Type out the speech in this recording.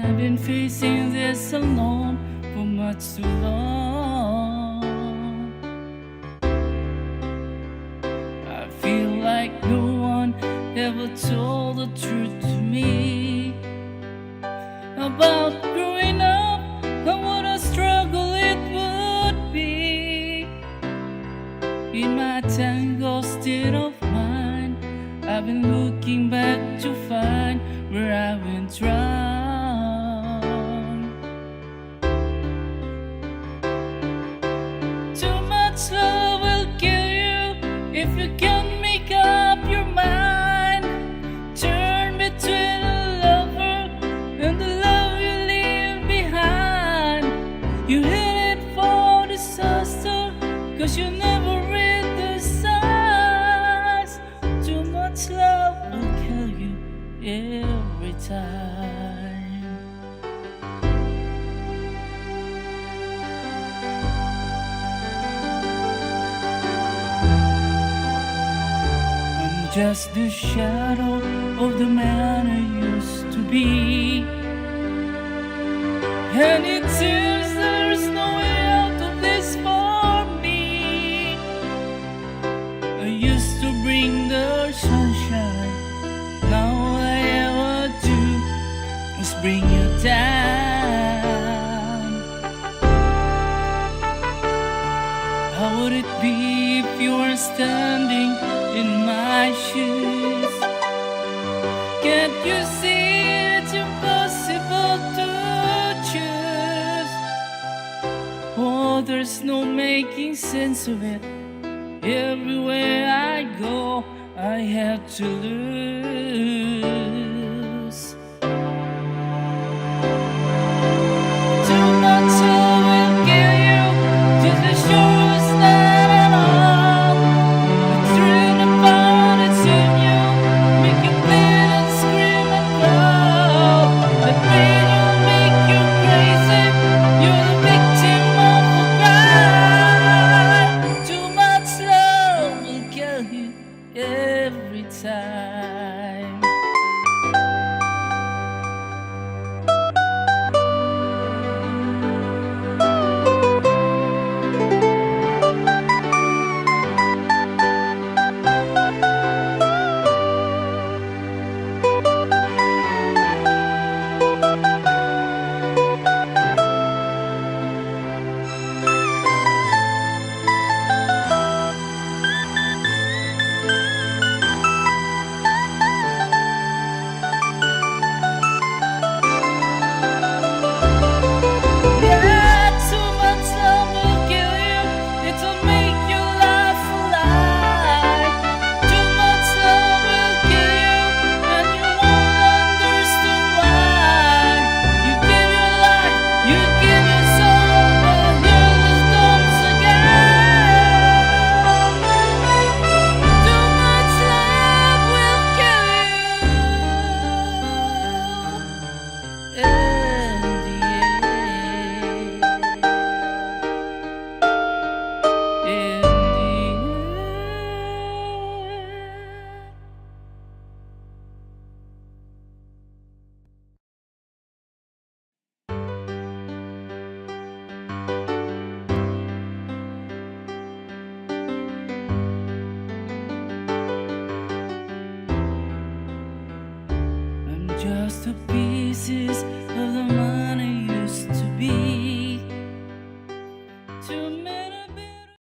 I've been facing this alone for much too long. I feel like no one ever told the truth to me about growing up and what a struggle it would be. In my tangled state of mind, I've been looking back to find where I went wrong. Too much love will kill you if you can't make up your mind. Turn between a lover and the love you leave behind. You headed for disaster, 'cause you never read the signs. Too much love will kill you every time. I'm just the shadow of the man I used to be, and it seems there's no way out of this for me. I used to bring the sunshine, now all I ever do is bring you down. How would it be if you were standing in my shoes? Can't you see it's impossible to choose? Oh, there's no making sense of it. Everywhere I go, I have to lose. Too much love will kill you, just to show us that at all. It's written about, it's in you, make you bleed and scream and crawl. The pain will make you crazy, you're the victim of a crime. Too much love will kill you every time. Just the pieces of the money